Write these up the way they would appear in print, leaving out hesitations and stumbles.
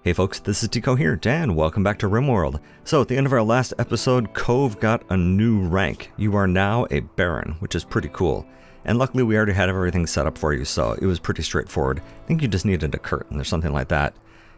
Hey folks, this is Tico here, and welcome back to Rimworld. So at the end of our last episode, Cove got a new rank. You are now a Baron, which is pretty cool. And luckily we already had everything set up for you, so it was pretty straightforward. I think you just needed a curtain or something like that.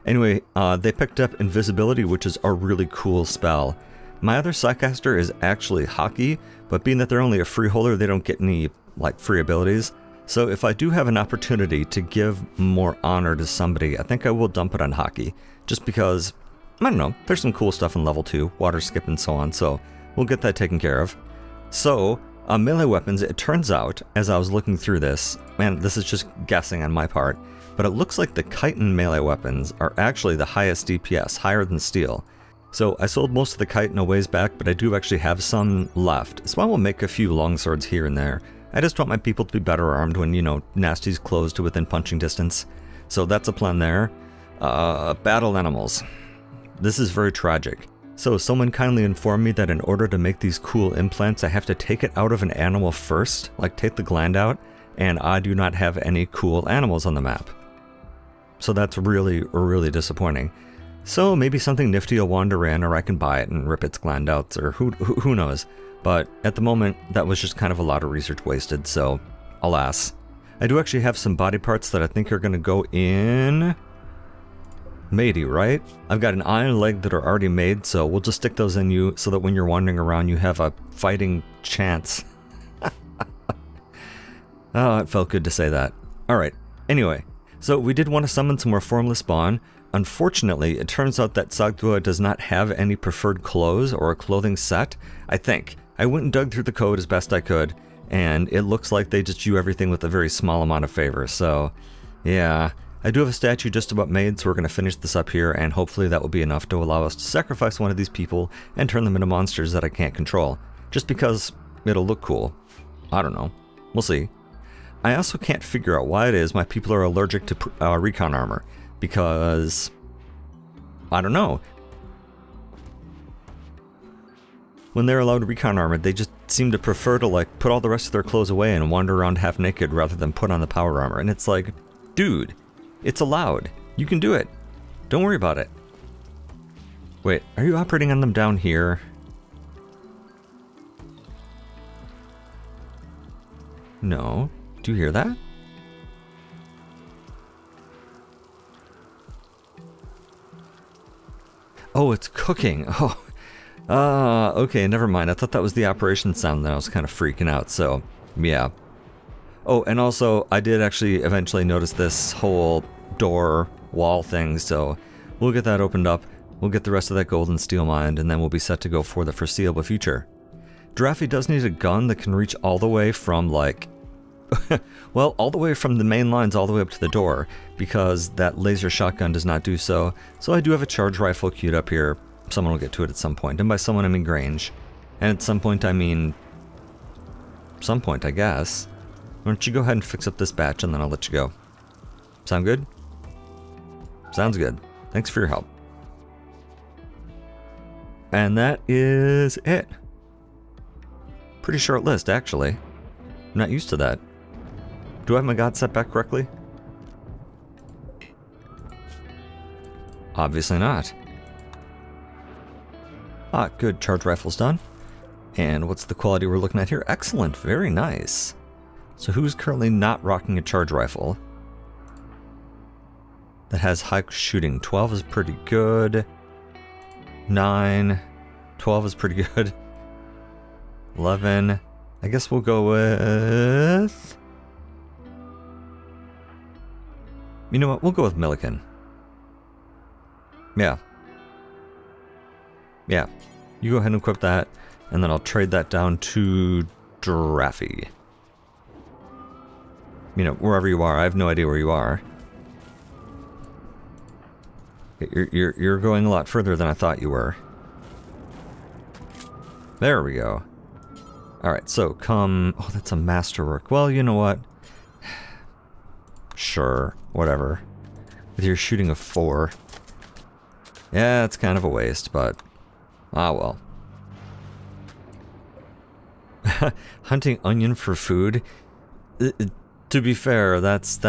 Anyway, they picked up Invisibility, which is a really cool spell. My other Psycaster is actually Hockey, but being that they're only a freeholder, they don't get any like free abilities. So if I do have an opportunity to give more honor to somebody, I think I will dump it on Hockey. Just because, I don't know, there's some cool stuff in level 2, water skip and so on, so we'll get that taken care of. So, melee weapons, it turns out, as I was looking through this, man, this is just guessing on my part, but it looks like the chitin melee weapons are actually the highest DPS, higher than steel. So I sold most of the chitin a ways back, but I do actually have some left, so I will make a few longswords here and there. I just want my people to be better armed when, you know, Nasty's close to within punching distance. So that's a plan there. Battle animals. This is very tragic. So someone kindly informed me that in order to make these cool implants, I have to take it out of an animal first, like take the gland out, and I do not have any cool animals on the map. So that's really, really disappointing. So maybe something nifty will wander in, or I can buy it and rip its gland out, or who knows. But at the moment, that was just kind of a lot of research wasted, so alas. I do actually have some body parts that I think are going to go in matey, right? I've got an eye and leg that are already made, so we'll just stick those in you so that when you're wandering around, you have a fighting chance. Oh, it felt good to say that. Alright, anyway, so we did want to summon some more formless spawn. Unfortunately, it turns out that Sagdua does not have any preferred clothes or a clothing set, I think. I went and dug through the code as best I could, and it looks like they just do everything with a very small amount of favor, so yeah. I do have a statue just about made, so we're going to finish this up here, and hopefully that will be enough to allow us to sacrifice one of these people and turn them into monsters that I can't control. Just because it'll look cool. I don't know. We'll see. I also can't figure out why it is my people are allergic to recon armor, because I don't know. When they're allowed recon armor, they just seem to prefer to like put all the rest of their clothes away and wander around half naked rather than put on the power armor. And it's like, dude, it's allowed. You can do it. Don't worry about it. Wait, are you operating on them down here? No. Do you hear that? Oh, it's cooking. Oh. Okay, never mind. I thought that was the operation sound, and I was kind of freaking out, so, yeah. Oh, and also, I did actually eventually notice this whole door wall thing, so we'll get that opened up, we'll get the rest of that gold and steel mined, and then we'll be set to go for the foreseeable future. Giraffe does need a gun that can reach all the way from, like, well, all the way from the main lines all the way up to the door, because that laser shotgun does not do so, so I do have a charge rifle queued up here. Someone will get to it at some point, and by someone I mean Grange. And at some point I mean... some point, I guess. Why don't you go ahead and fix up this batch and then I'll let you go. Sound good? Sounds good. Thanks for your help. And that is it. Pretty short list, actually. I'm not used to that. Do I have my god set back correctly? Obviously not. Ah, good. Charge rifle's done. And what's the quality we're looking at here? Excellent. Very nice. So who's currently not rocking a charge rifle? That has high shooting. 12 is pretty good. 9. 12 is pretty good. 11. I guess we'll go with... You know what? We'll go with Milliken. Yeah. Yeah. You go ahead and equip that, and then I'll trade that down to Giraffe. You know, wherever you are. I have no idea where you are. You're going a lot further than I thought you were. There we go. Alright, so come... Oh, that's a masterwork. Well, you know what? Sure, whatever. With your shooting of 4. Yeah, it's kind of a waste, but... ah, well. Hunting onion for food? To be fair, that's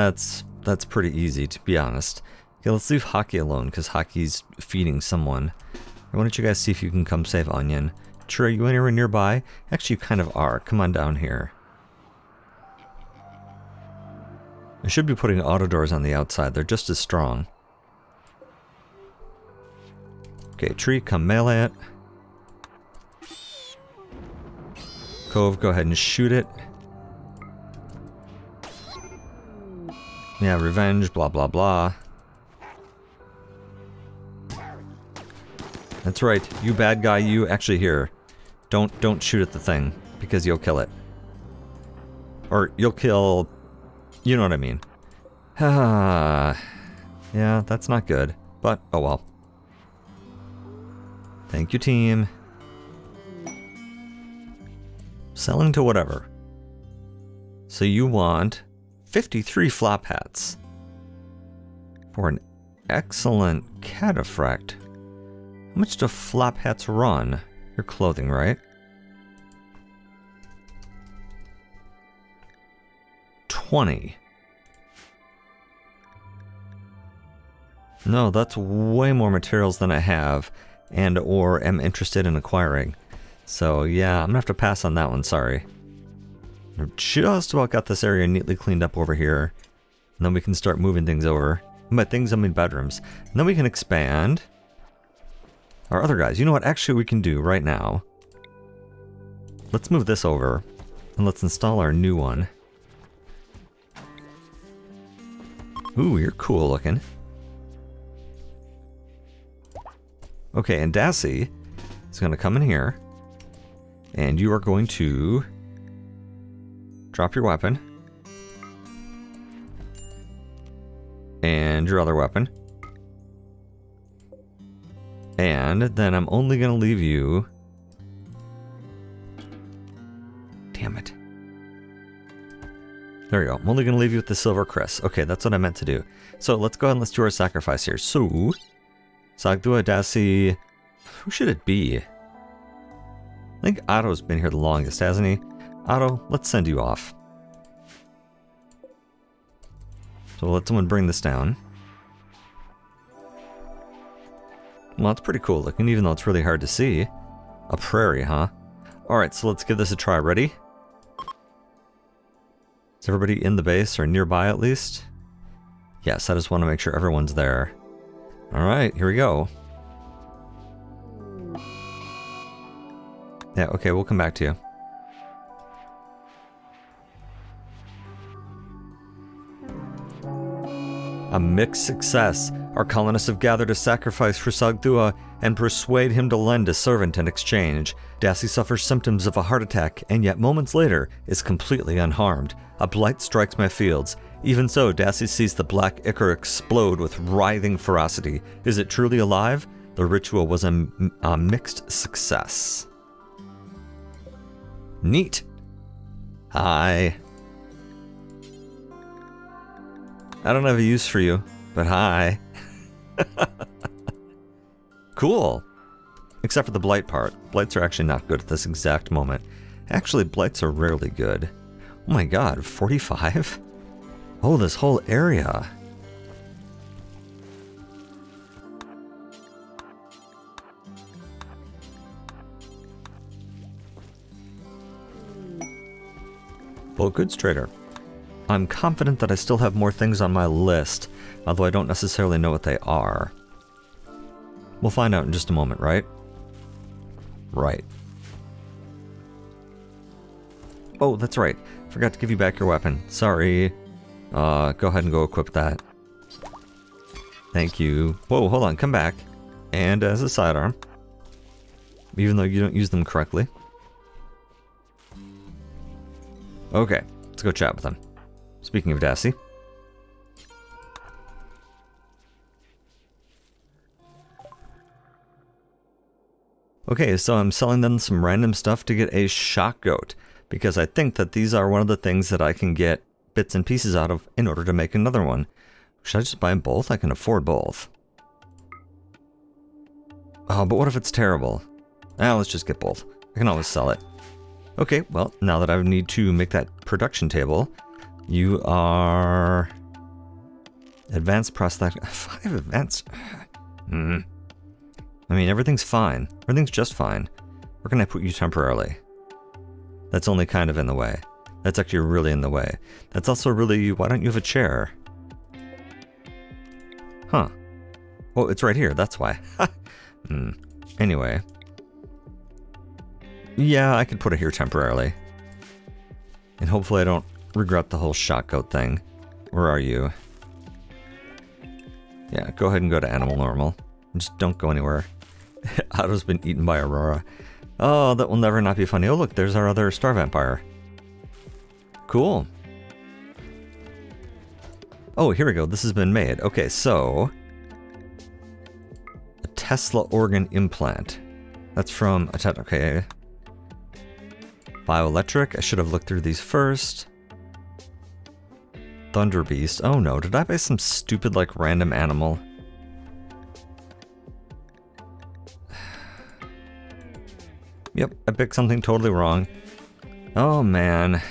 pretty easy, to be honest. Okay, let's leave Hockey alone, because Hockey's feeding someone. Why don't you guys see if you can come save Onion? Sure, are you anywhere nearby? Actually, you kind of are. Come on down here. I should be putting auto doors on the outside. They're just as strong. Okay, Tree, come melee it. Cove, go ahead and shoot it. Yeah, revenge, blah, blah, blah. That's right, you bad guy, you. Actually, here. Don't shoot at the thing, because you'll kill it. Or you'll kill... You know what I mean. Yeah, that's not good. But, oh well. Thank you, team. Selling to whatever. So you want 53 flop hats. For an excellent cataphract. How much do flop hats run? Your clothing, right? 20. No, that's way more materials than I have and or am interested in acquiring. So yeah, I'm gonna have to pass on that one, sorry. I've just about got this area neatly cleaned up over here. And then we can start moving things over. And by things, I mean bedrooms. And then we can expand our other guys. You know what actually we can do right now? Let's move this over and let's install our new one. Ooh, you're cool looking. Okay, and Dassy is going to come in here, and you are going to drop your weapon, and your other weapon, and then I'm only going to leave you... Damn it. There you go. I'm only going to leave you with the Silver Crest. Okay, that's what I meant to do. So let's go ahead and let's do our sacrifice here. So, Sagdua, Dassy, who should it be? I think Otto's been here the longest, hasn't he? Otto, let's send you off. So we'll let someone bring this down. Well, it's pretty cool looking, even though it's really hard to see. A prairie, huh? Alright, so let's give this a try. Ready? Is everybody in the base, or nearby at least? Yes, I just want to make sure everyone's there. Alright, here we go. Yeah, okay, we'll come back to you. A mixed success. Our colonists have gathered a sacrifice for Sagdua and persuade him to lend a servant in exchange. Dassy suffers symptoms of a heart attack and yet moments later is completely unharmed. A blight strikes my fields. Even so, Dassy sees the black ichor explode with writhing ferocity. Is it truly alive? The ritual was a mixed success. Neat. Hi. I don't have a use for you, but hi. Cool. Except for the blight part. Blights are actually not good at this exact moment. Actually, blights are rarely good. Oh my god, 45? Oh, this whole area. Well, goods trader. I'm confident that I still have more things on my list, although I don't necessarily know what they are. We'll find out in just a moment, right? Right. Oh, that's right. Forgot to give you back your weapon. Sorry. Go ahead and go equip that. Thank you. Whoa, hold on, come back. And as a sidearm. Even though you don't use them correctly. Okay, let's go chat with them. Speaking of Dassy. Okay, so I'm selling them some random stuff to get a shock goat, because I think that these are one of the things that I can get bits and pieces out of in order to make another one. Should I just buy them both? I can afford both. Oh, but what if it's terrible? Let's just get both. I can always sell it. Okay, well, now that I need to make that production table, you are Advanced prosthetic. 5 advanced. I mean, everything's fine. Everything's just fine. Where can I put you temporarily? That's only kind of in the way. That's actually really in the way. That's also really... Why don't you have a chair? Huh. Oh, it's right here. That's why. Anyway. Yeah, I could put it here temporarily. And hopefully I don't regret the whole shot goat thing. Where are you? Yeah, go ahead and go to animal normal. Just don't go anywhere. Otto's been eaten by Aurora. Oh, that will never not be funny. Oh, look, there's our other star vampire. Cool. Oh, here we go. This has been made. Okay, so... a Tesla organ implant. That's from a okay. Bioelectric. I should have looked through these first. Thunder Beast. Oh no, did I buy some stupid, like, random animal? Yep, I picked something totally wrong. Oh man.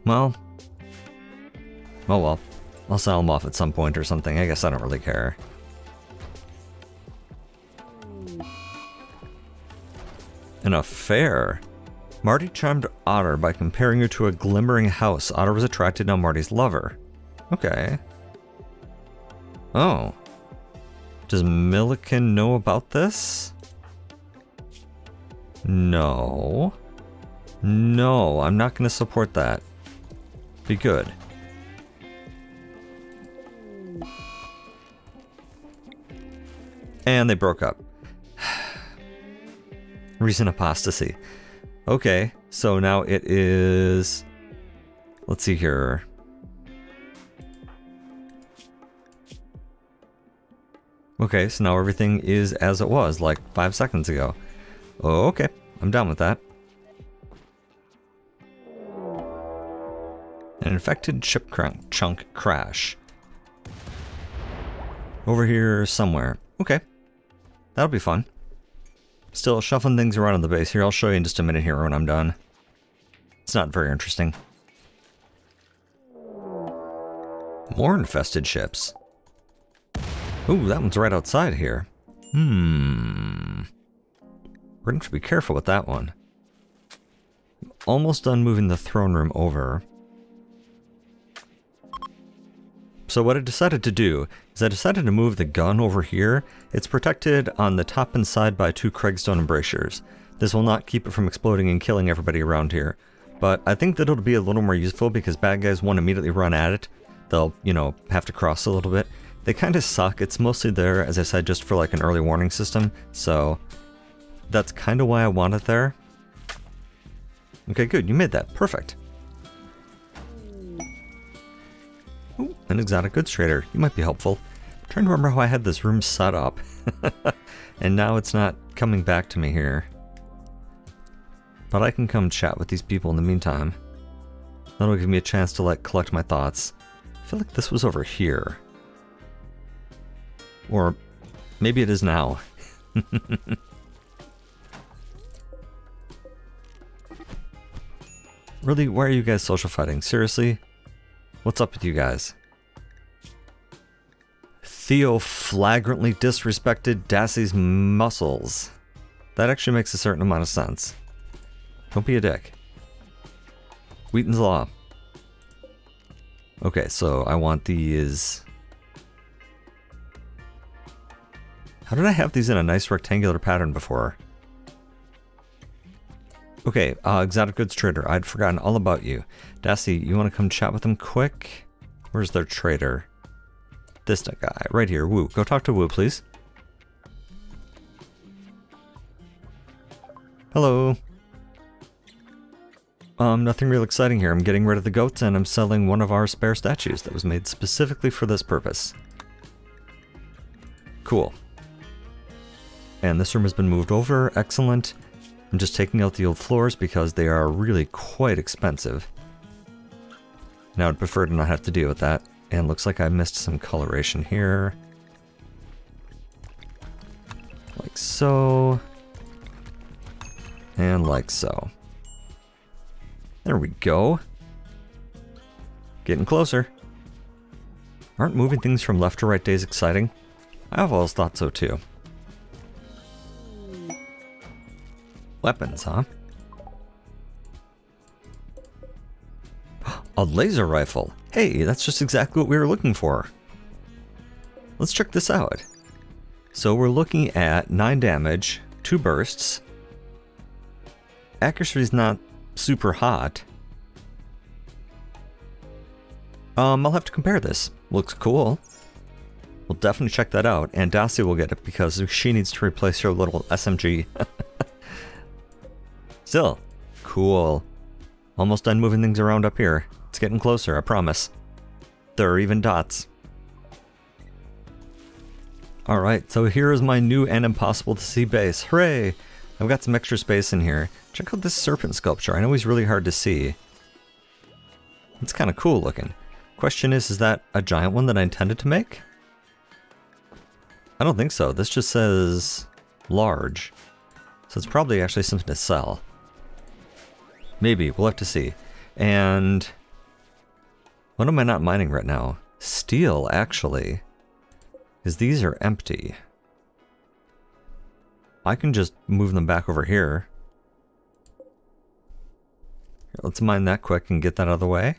Well. Oh well. I'll sell them off at some point or something. I guess I don't really care. An affair. Marty charmed Otter by comparing her to a glimmering house. Otter was attracted to Marty's lover. Okay. Oh. Does Milliken know about this? No. No, I'm not going to support that. Be good. And they broke up. Recent apostasy. Okay, so now it is... Let's see here. Okay, so now everything is as it was, like 5 seconds ago. Oh, okay, I'm done with that. An infected ship chunk crash. Over here somewhere. Okay, that'll be fun. Still shuffling things around in the base here. I'll show you in just a minute here when I'm done. It's not very interesting. More infested ships. Ooh, that one's right outside here. We're gonna have to be careful with that one. Almost done moving the throne room over. So what I decided to do is I decided to move the gun over here. It's protected on the top and side by 2 Craigstone embrasures. This will not keep it from exploding and killing everybody around here. But I think that it'll be a little more useful because bad guys won't immediately run at it. They'll, you know, have to cross a little bit. They kind of suck. It's mostly there, as I said, just for like an early warning system. So that's kind of why I want it there. Okay, good. You made that. Perfect. Ooh, an exotic goods trader. You might be helpful. I'm trying to remember how I had this room set up. And now it's not coming back to me here. But I can come chat with these people in the meantime. That'll give me a chance to, like, collect my thoughts. I feel like this was over here. Or maybe it is now. Really, why are you guys social fighting? Seriously? What's up with you guys? Theo flagrantly disrespected Dassey's muscles. That actually makes a certain amount of sense. Don't be a dick. Wheaton's Law. Okay, so I want these... How did I have these in a nice rectangular pattern before? Okay, exotic goods trader. I'd forgotten all about you. Dassey, you want to come chat with them quick? Where's their trader? This guy, right here. Wu. Go talk to Wu, please. Hello. Nothing real exciting here. I'm getting rid of the goats and I'm selling one of our spare statues that was made specifically for this purpose. Cool. And this room has been moved over. Excellent. I'm just taking out the old floors because they are really quite expensive. Now I'd prefer to not have to deal with that. And looks like I missed some coloration here. Like so. And like so. There we go. Getting closer. Aren't moving things from left to right days exciting? I've always thought so too. Weapons, huh? A laser rifle. Hey, that's just exactly what we were looking for. Let's check this out. So we're looking at 9 damage, 2 bursts. Accuracy is not super hot. I'll have to compare this. Looks cool. We'll definitely check that out, and Dacia will get it because she needs to replace her little SMG. Still, cool. Almost done moving things around up here. It's getting closer, I promise. There are even dots. Alright, so here is my new and impossible to see base. Hooray! I've got some extra space in here. Check out this serpent sculpture. I know he's really hard to see. It's kind of cool looking. Question is that a giant one that I intended to make? I don't think so. This just says large. So it's probably actually something to sell. Maybe, we'll have to see. And what am I not mining right now? Steel, actually. Because these are empty. I can just move them back over here. Let's mine that quick and get that out of the way.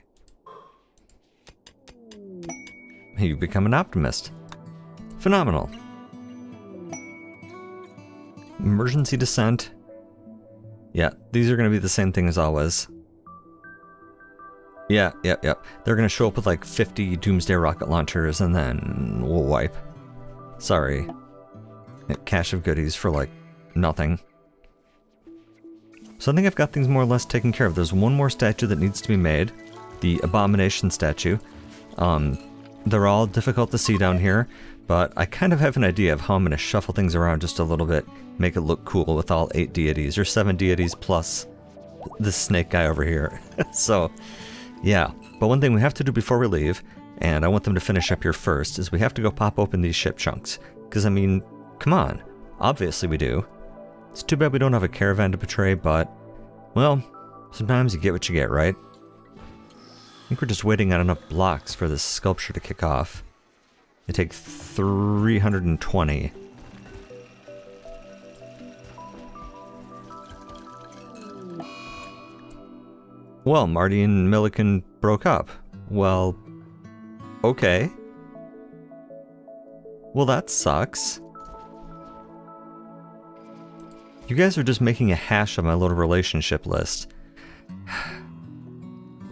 You become an optimist. Phenomenal. Emergency descent. Yeah, these are going to be the same thing as always. Yeah. They're going to show up with like 50 Doomsday rocket launchers and then we'll wipe. Sorry. Cache of goodies for like nothing. So I think I've got things more or less taken care of. There's one more statue that needs to be made. The Abomination Statue. They're all difficult to see down here, but I kind of have an idea of how I'm going to shuffle things around just a little bit, make it look cool with all 8 deities, or 7 deities plus this snake guy over here. So, yeah. But one thing we have to do before we leave, and I want them to finish up here first, is we have to go pop open these ship chunks. Because, I mean, come on. Obviously we do. It's too bad we don't have a caravan to betray, but, well, sometimes you get what you get, right? I think we're just waiting on enough blocks for this sculpture to kick off. They take 320. Well, Marty and Milliken broke up. Well, okay. Well, that sucks. You guys are just making a hash of my little relationship list.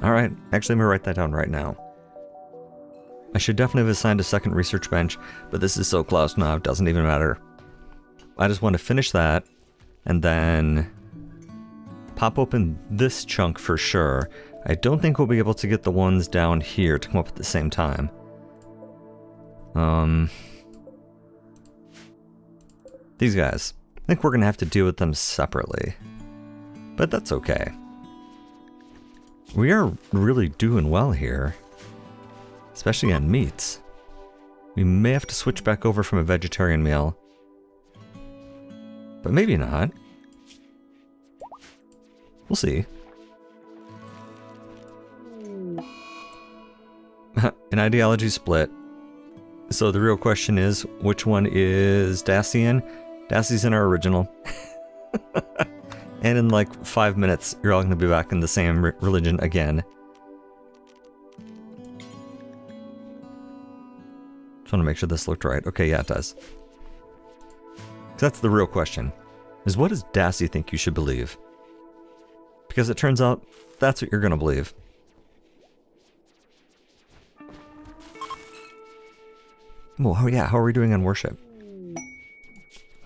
Alright, actually I'm gonna write that down right now. I should definitely have assigned a second research bench, but this is so close now, it doesn't even matter. I just want to finish that, and then pop open this chunk for sure. I don't think we'll be able to get the ones down here to come up at the same time. These guys. I think we're gonna have to deal with them separately. But that's okay. We are really doing well here. Especially on meats. We may have to switch back over from a vegetarian meal. But maybe not. We'll see. An ideology split. So the real question is, which one is Dacian? Daci's in our original. And in like 5 minutes, you're all going to be back in the same religion again. Just want to make sure this looked right. Okay, yeah, it does. That's the real question, is what does Daci think you should believe? Because it turns out, that's what you're going to believe. Well, yeah, how are we doing on worship?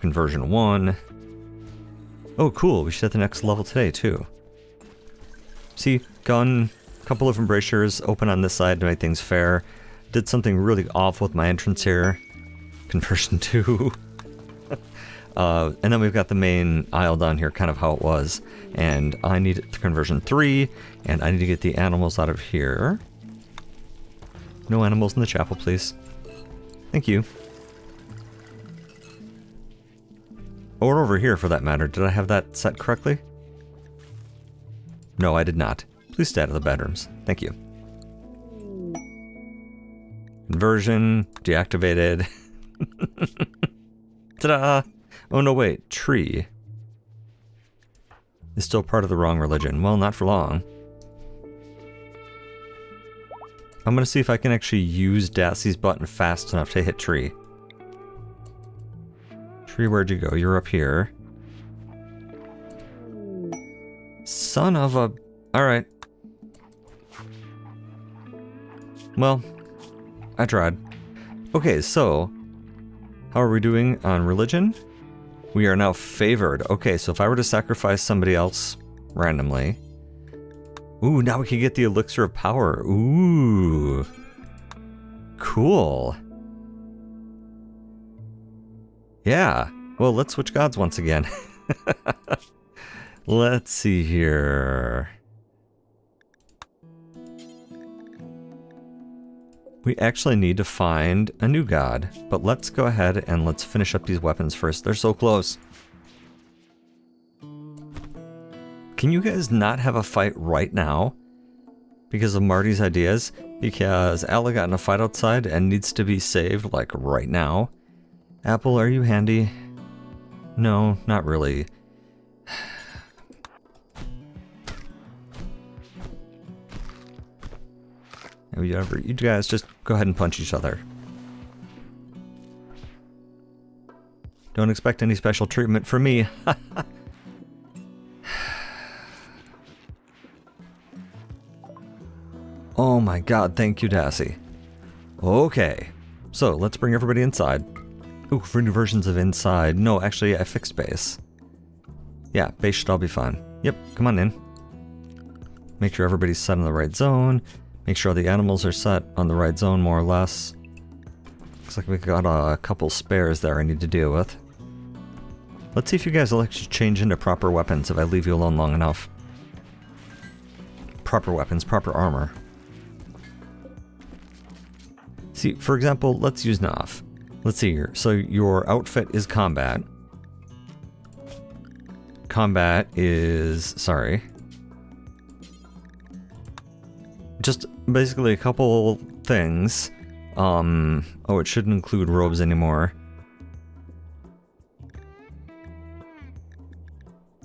Conversion 1. Oh, cool. We should hit the next level today, too. See, gun, couple of embrasures, open on this side to make things fair. Did something really awful with my entrance here. Conversion 2. And then we've got the main aisle down here, kind of how it was. And I need the conversion 3, and I need to get the animals out of here. No animals in the chapel, please. Thank you. Or over here, for that matter. Did I have that set correctly? No, I did not. Please stay out of the bedrooms. Thank you. Inversion, deactivated. Ta-da! Oh no, wait, tree is still part of the wrong religion. Well, not for long. I'm gonna see if I can actually use Dacie's button fast enough to hit tree. Tree, where'd you go? You're up here. Son of a... Alright. Well, I tried. Okay, so... How are we doing on religion? We are now favored. Okay, so if I were to sacrifice somebody else randomly... Ooh, now we can get the elixir of power. Ooh. Cool. Yeah. Well, let's switch gods once again. Let's see here. We actually need to find a new god, but let's go ahead and let's finish up these weapons first. They're so close. Can you guys not have a fight right now? Because of Marty's ideas? Because Alla got in a fight outside and needs to be saved, like, right now. Apple, are you handy? No, not really. Whatever, you guys just go ahead and punch each other. Don't expect any special treatment from me. Oh my god, thank you, Dacie. Okay, so let's bring everybody inside. Ooh, for new versions of inside. No, actually, I fixed base. Yeah, base should all be fine. Yep, come on in. Make sure everybody's set in the right zone. Make sure all the animals are set on the right zone, more or less. Looks like we've got a couple spares there I need to deal with. Let's see if you guys will actually change into proper weapons if I leave you alone long enough. Proper weapons, proper armor. See, for example, let's use Naf. Let's see here. So your outfit is combat. Combat is... sorry. Just basically a couple things. Oh, it shouldn't include robes anymore.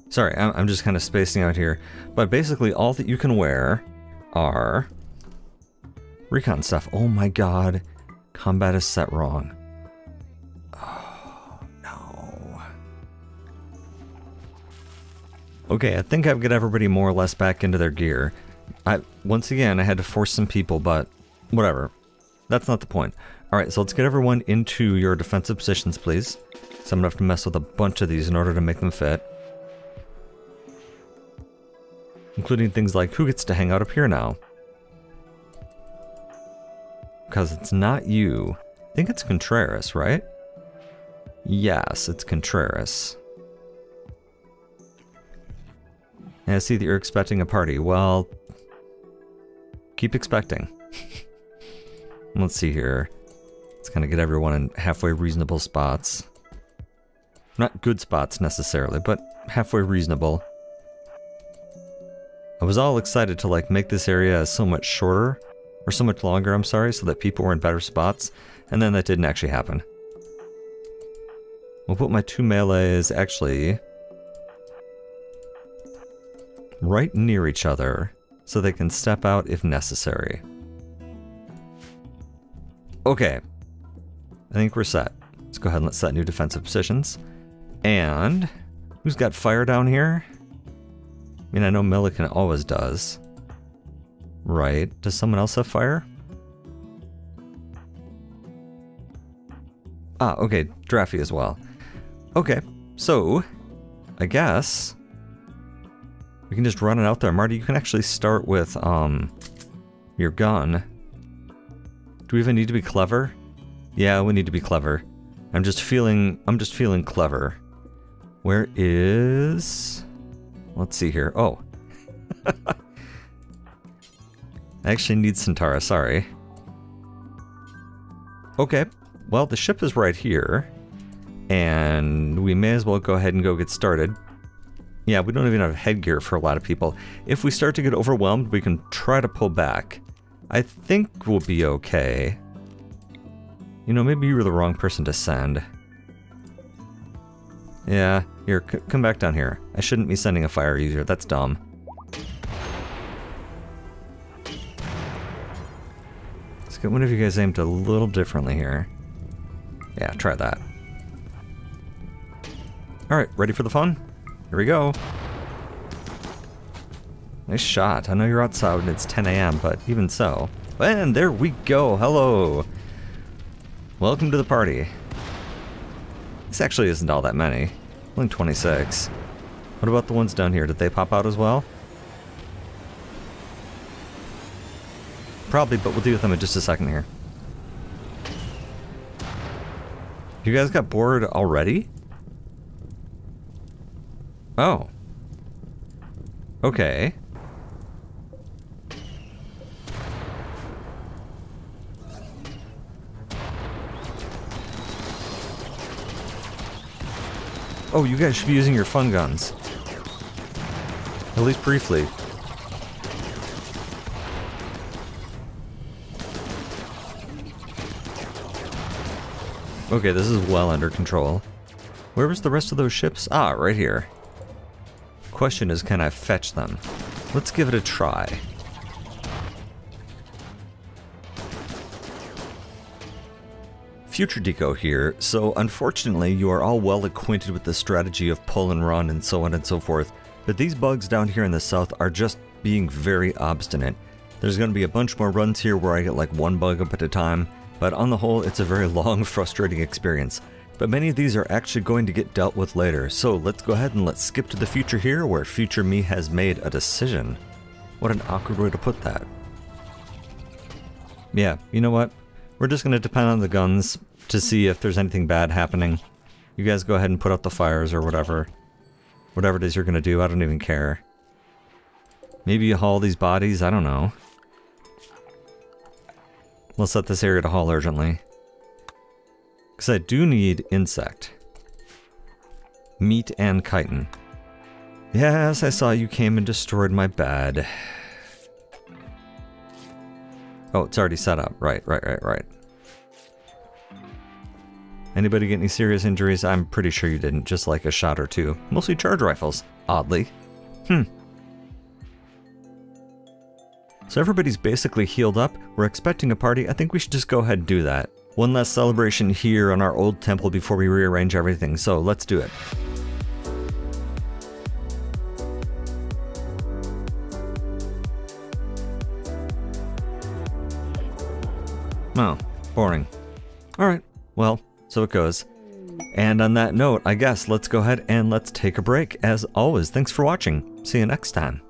Sorry, I'm just kind of spacing out here. But basically all that you can wear are recon stuff. Oh my god. Combat is set wrong. Oh, no. Okay, I think I've got everybody more or less back into their gear. Once again, I had to force some people, but whatever. That's not the point. Alright, so let's get everyone into your defensive positions, please. So I'm gonna have to mess with a bunch of these in order to make them fit. Including things like, who gets to hang out up here now? Because it's not you. I think it's Contreras, right? Yes, it's Contreras. And I see that you're expecting a party. Well, keep expecting. Let's see here. Let's kind of get everyone in halfway reasonable spots. Not good spots necessarily, but halfway reasonable. I was all excited to like make this area so much shorter, or so much longer, I'm sorry, so that people were in better spots, and then that didn't actually happen. We'll put my two melees actually right near each other, so they can step out if necessary. Okay, I think we're set. Let's go ahead and let's set new defensive positions. And who's got fire down here? I mean, I know Milliken always does. Right, does someone else have fire? Ah, okay, Draffy as well. Okay, so I guess we can just run it out there. Marty, you can actually start with your gun. Do we even need to be clever? Yeah, we need to be clever. I'm just feeling clever. Where is... Let's see here. Oh. I actually need Centaura, sorry. Okay, well, the ship is right here. And we may as well go ahead and go get started. Yeah, we don't even have headgear for a lot of people. If we start to get overwhelmed, we can try to pull back. I think we'll be okay. You know, maybe you were the wrong person to send. Yeah, here, come back down here. I shouldn't be sending a fire user, that's dumb. Let's get one of you guys aimed a little differently here. Yeah, try that. Alright, ready for the fun? Here we go. Nice shot. I know you're outside and it's 10 AM, but even so. And there we go, hello! Welcome to the party. This actually isn't all that many. Only 26. What about the ones down here? Did they pop out as well? Probably, but we'll deal with them in just a second here. You guys got bored already? Oh. Okay. Oh, you guys should be using your fun guns. At least briefly. Okay, this is well under control. Where was the rest of those ships? Ah, right here. Question is, can I fetch them? Let's give it a try. Future Deco here. So unfortunately, you are all well acquainted with the strategy of pull and run and so on and so forth, but these bugs down here in the south are just being very obstinate. There's going to be a bunch more runs here where I get like one bug up at a time, but on the whole, it's a very long, frustrating experience. But many of these are actually going to get dealt with later, so let's go ahead and let's skip to the future here where future me has made a decision. What an awkward way to put that. Yeah, you know what? We're just going to depend on the guns to see if there's anything bad happening. You guys go ahead and put out the fires or whatever. Whatever it is you're going to do, I don't even care. Maybe you haul these bodies, I don't know. We'll set this area to haul urgently. Because I do need insect. Meat and chitin. Yes, I saw you came and destroyed my bed. Oh, it's already set up. Right. Anybody get any serious injuries? I'm pretty sure you didn't, just like a shot or two. Mostly charge rifles, oddly. So everybody's basically healed up. We're expecting a party. I think we should just go ahead and do that. One last celebration here on our old temple before we rearrange everything, so let's do it. Oh, boring. Alright, well, so it goes. And on that note, I guess let's go ahead and let's take a break. As always, thanks for watching. See you next time.